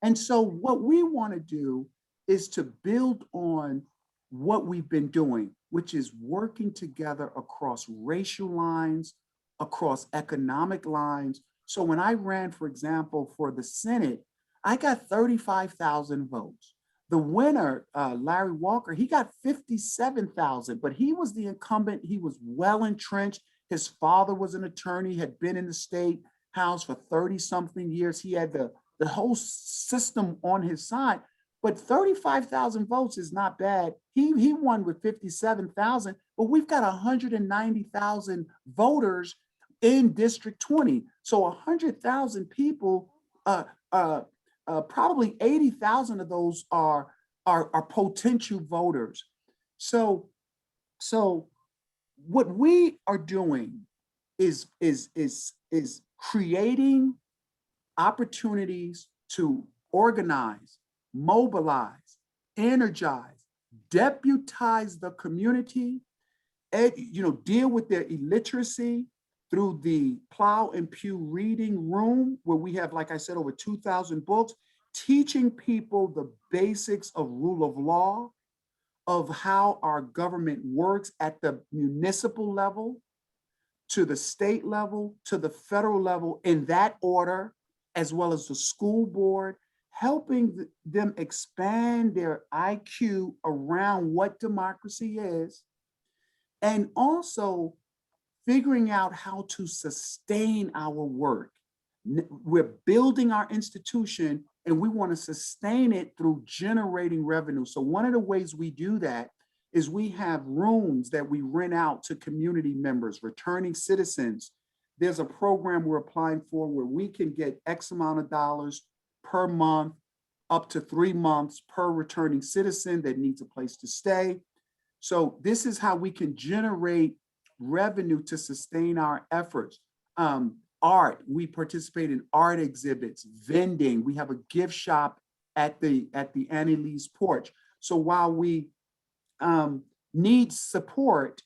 what we want to do is to build on what we've been doing, which is working together across racial lines, across economic lines. So when I ran, for example, for the Senate, I got 35,000 votes. The winner, Larry Walker, he got 57,000, but he was the incumbent. He was well entrenched. His father was an attorney, had been in the state house for 30 something years. He had the whole system on his side, but 35,000 votes is not bad. He won with 57,000, but we've got 190,000 voters in District 20. So 100,000 people, probably 80,000 of those are potential voters. So what we are doing is creating opportunities to organize, mobilize, energize, deputize the community, deal with their illiteracy through the Plow and Pew Reading Room, where we have, like I said, over 2,000 books, teaching people the basics of rule of law, of how our government works at the municipal level, to the state level, to the federal level, in that order, as well as the school board, helping them expand their IQ around what democracy is, and also figuring out how to sustain our work. We're building our institution and we want to sustain it through generating revenue. So one of the ways we do that is we have rooms that we rent out to community members, returning citizens. There's a program we're applying for where we can get X amount of dollars per month, up to 3 months per returning citizen that needs a place to stay. So this is how we can generate revenue to sustain our efforts. Art, we participate in art exhibits, vending. We have a gift shop at the Annie Lee's porch. So while we need support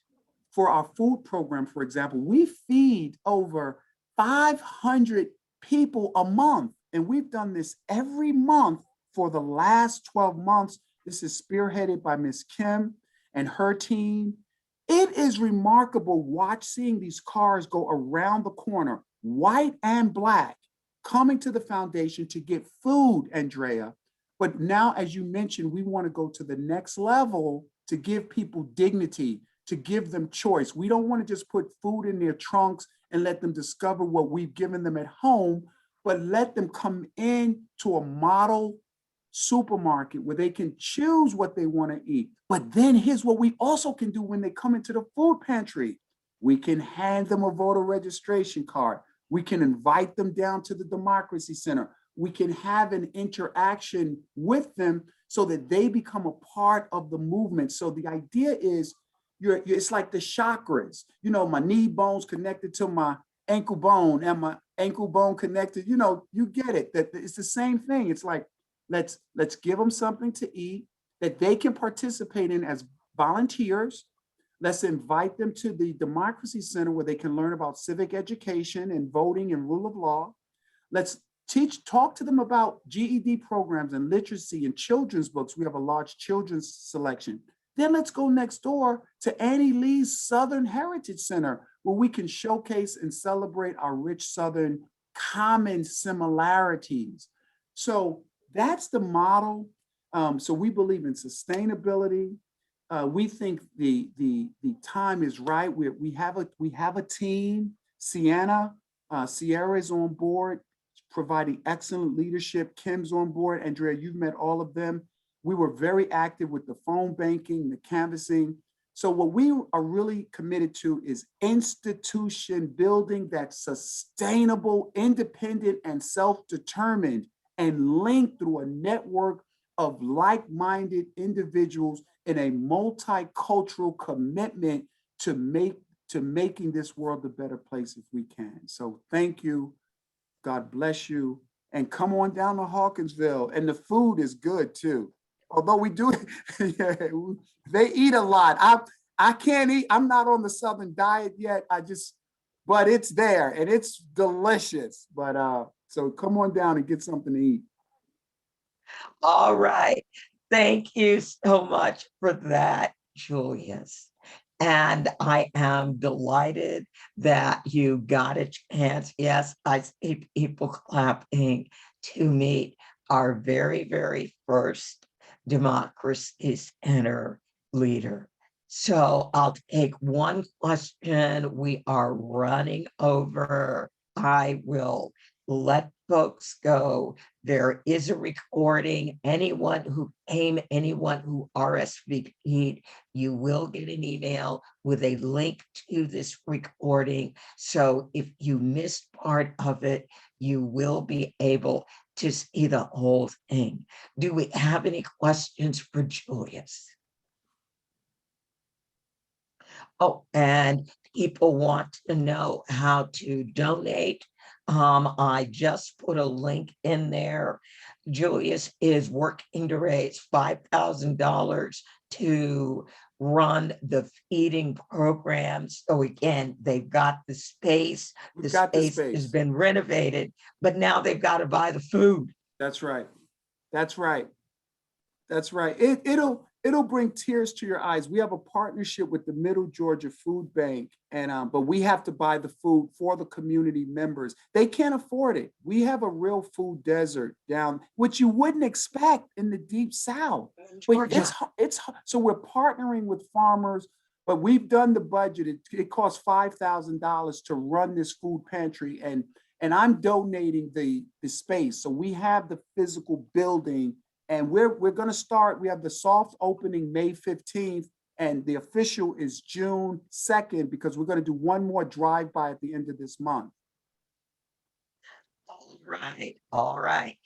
for our food program, for example, we feed over 500 people a month. And we've done this every month for the last 12 months. This is spearheaded by Ms. Kim and her team. It is remarkable seeing these cars go around the corner, white and Black, coming to the foundation to get food, Andrea. But now, as you mentioned, we want to go to the next level to give people dignity, to give them choice. We don't want to just put food in their trunks and let them discover what we've given them at home, but let them come in to a model supermarket where they can choose what they want to eat. But then here's what we also can do when they come into the food pantry. We can hand them a voter registration card. We can invite them down to the Democracy Center. We can have an interaction with them so that they become a part of the movement. So the idea is it's like the chakras, you know, my knee bone's connected to my ankle bone and my ankle bone connected, you know, you get it, that it's the same thing. It's like, let's give them something to eat that they can participate in as volunteers. Let's invite them to the Democracy Center where they can learn about civic education and voting and rule of law. Let's talk to them about GED programs and literacy and children's books. We have a large children's selection. Then let's go next door to Annie Lee's Southern Heritage Center, where we can showcase and celebrate our rich Southern common similarities. So that's the model. So we believe in sustainability. We think the time is right. We have a team. Sierra is on board, providing excellent leadership. Kim's on board. Andrea, you've met all of them. We were very active with the phone banking, the canvassing. So what we are really committed to is institution building that's sustainable, independent, and self-determined, and linked through a network of like-minded individuals in a multicultural commitment to making this world a better place if we can. So thank you. God bless you. And come on down to Hawkinsville. And the food is good too. Although we do, yeah, they eat a lot. I can't eat, I'm not on the Southern diet yet. But it's there and it's delicious. But so come on down and get something to eat. All right. Thank you so much for that, Julius. And I am delighted that you got a chance. Yes, I see people clapping to meet our very, very first Democracy Center leader. So I'll take one question. We are running over. I will let folks go. There is a recording. Anyone who came, anyone who RSVP'd, you will get an email with a link to this recording. So if you missed part of it, you will be able to see the whole thing. Do we have any questions for Julius? Oh, and people want to know how to donate. I just put a link in there. Julius is working to raise $5,000 to run the feeding program. So again, they've got the space. The space has been renovated, but now they've got to buy the food. That's right. That's right. That's right. It'll bring tears to your eyes. We have a partnership with the Middle Georgia Food Bank, and but we have to buy the food for the community members. They can't afford it. We have a real food desert down, which you wouldn't expect in the Deep South. But it's so we're partnering with farmers, but we've done the budget. It costs $5,000 to run this food pantry, and I'm donating the space. So we have the physical building. And we're going to start, we have the soft opening May 15th, and the official is June 2nd, because we're going to do one more drive-by at the end of this month. All right, all right.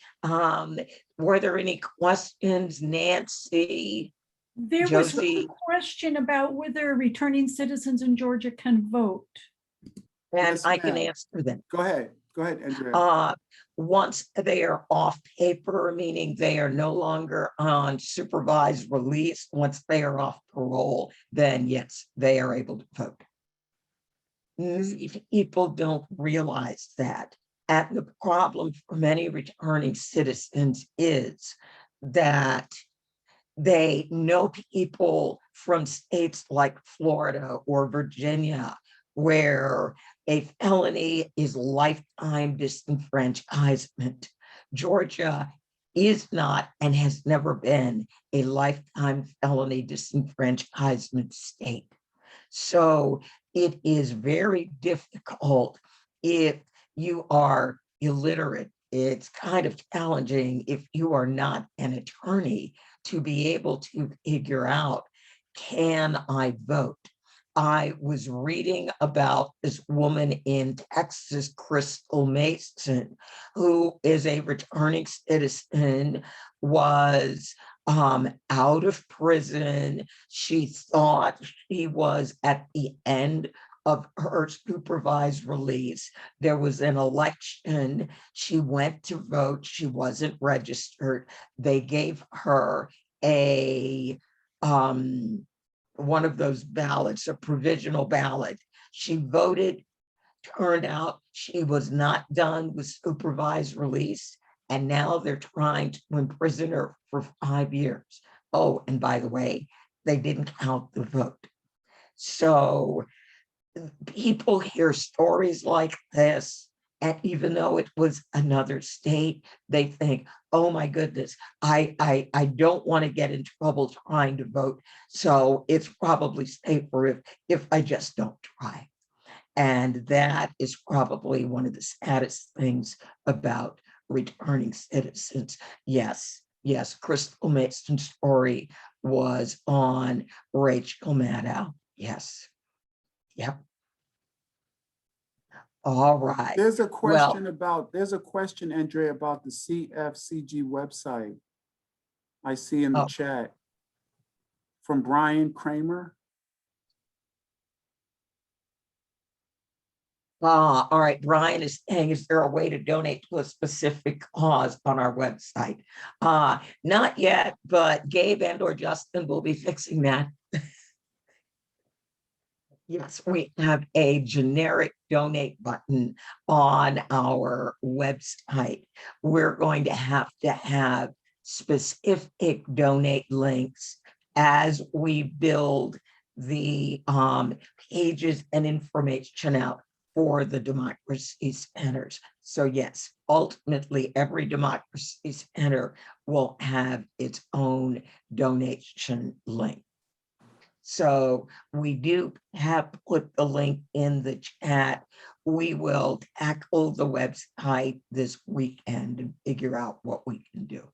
Were there any questions, Nancy? There was a question about whether returning citizens in Georgia can vote. And Yes, I can answer them. Go ahead, Andrea. Once they are off paper, meaning they are no longer on supervised release, once they are off parole, then yes, they are able to vote. People don't realize that. And the problem for many returning citizens is that they know people from states like Florida or Virginia where a felony is lifetime disenfranchisement. Georgia is not and has never been a lifetime felony disenfranchisement state. So it is very difficult if you are illiterate. It's kind of challenging if you are not an attorney to be able to figure out, can I vote? I was reading about this woman in Texas, Crystal Mason, who is a returning citizen, was out of prison. She thought she was at the end of her supervised release. There was an election. She went to vote. She wasn't registered. They gave her a one of those ballots, a provisional ballot. She voted, turned out she was not done with supervised release, and now they're trying to imprison her for 5 years. Oh, and by the way, they didn't count the vote. So people hear stories like this, and even though it was another state, they think, oh my goodness, I don't want to get in trouble trying to vote. So it's probably safer if I just don't try. And that is probably one of the saddest things about returning citizens. Yes, yes, Crystal Mason's story was on Rachel Maddow. Yes. Yep. All right. There's a Well, question, Andrea, about the CFCG website. I see in the chat from Brian Kramer. all right. Brian is saying, is there a way to donate to a specific cause on our website? Not yet, but Gabe and or Justin will be fixing that. Yes, we have a generic donate button on our website. We're going to have specific donate links as we build the pages and information out for the democracy centers. So yes, ultimately every democracy center will have its own donation link. So we do have put the link in the chat. We will tackle the website this weekend and figure out what we can do.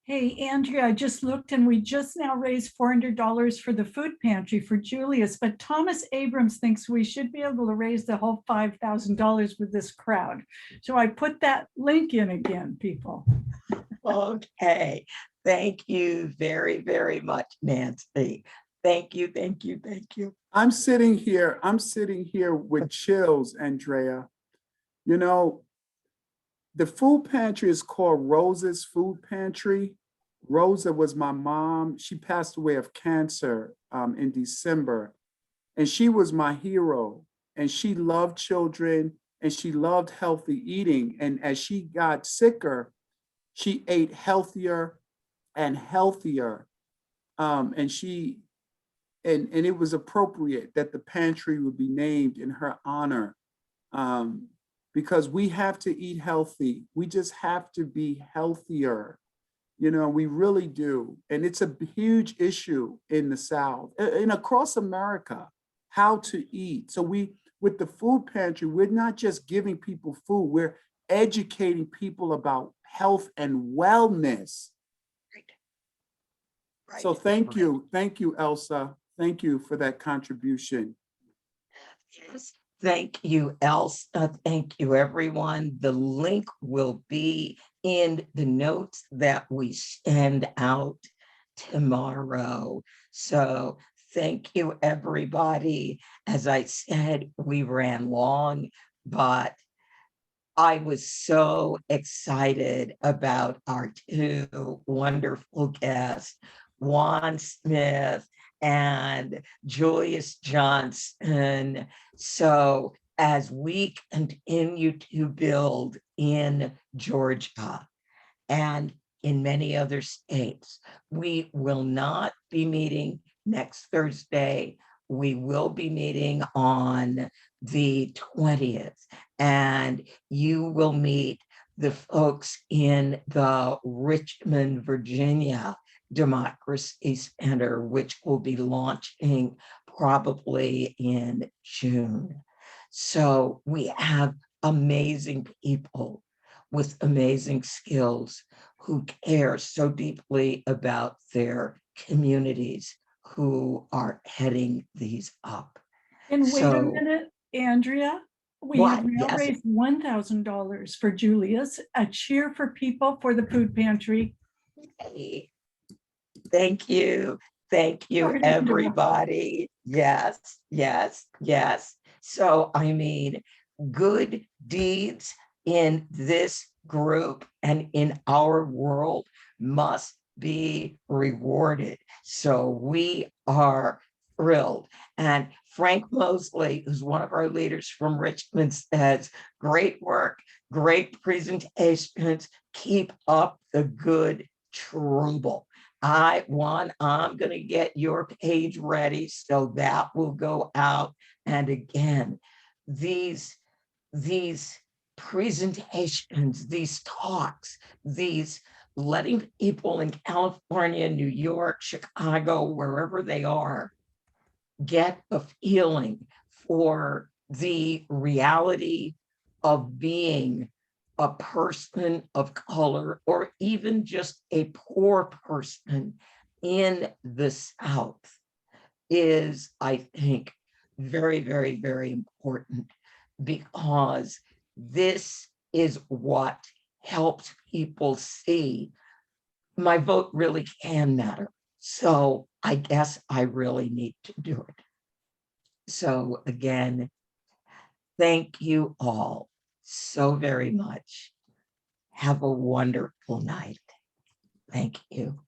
Hey, Andrea, I just looked and we just now raised $400 for the food pantry for Julius, but Thomas Abrams thinks we should be able to raise the whole $5,000 with this crowd. So I put that link in again, people. Okay, thank you very, very much, Nancy. Thank you, thank you, thank you. I'm sitting here with chills, Andrea. You know, the food pantry is called Rosa's Food Pantry. Rosa was my mom. She passed away of cancer in December. And she was my hero. And she loved children and she loved healthy eating. And as she got sicker, she ate healthier and healthier. And it was appropriate that the pantry would be named in her honor. Because we have to eat healthy. We just have to be healthier. You know, we really do. And it's a huge issue in the South and across America, how to eat. So with the food pantry, we're not just giving people food, we're educating people about health and wellness. Right. So thank you, Elsa. Thank you for that contribution. Yes. Thank you, Elsa. Thank you, everyone. The link will be in the notes that we send out tomorrow. So thank you, everybody. As I said, we ran long, but I was so excited about our two wonderful guests, Juan Smith and Julius Johnson. So as we continue to build in Georgia and in many other states, we will not be meeting next Thursday. we will be meeting on the 20th, and you will meet the folks in the Richmond, Virginia Democracy Center, which will be launching probably in June. So we have amazing people with amazing skills who care so deeply about their communities who are heading these up. And wait a So minute, Andrea, we what? have now Yes. raised $1,000 for Julius, a cheer for people for the food pantry. Hey, thank you. Thank you, Sorry to interrupt. everybody. Yes, yes, yes. So, I mean, good deeds in this group and in our world must be rewarded. So we are thrilled. And Frank Mosley, who's one of our leaders from Richmond, says, great work, great presentations, keep up the good trouble. I'm going to get your page ready so that will go out. And again, these presentations, these talks, these letting people in California, New York, Chicago, wherever they are, get a feeling for the reality of being a person of color or even just a poor person in the South is, I think, very, very, very important, because this is what helps people see my vote really can matter. So I guess I really need to do it. So again, thank you all so very much. Have a wonderful night. Thank you.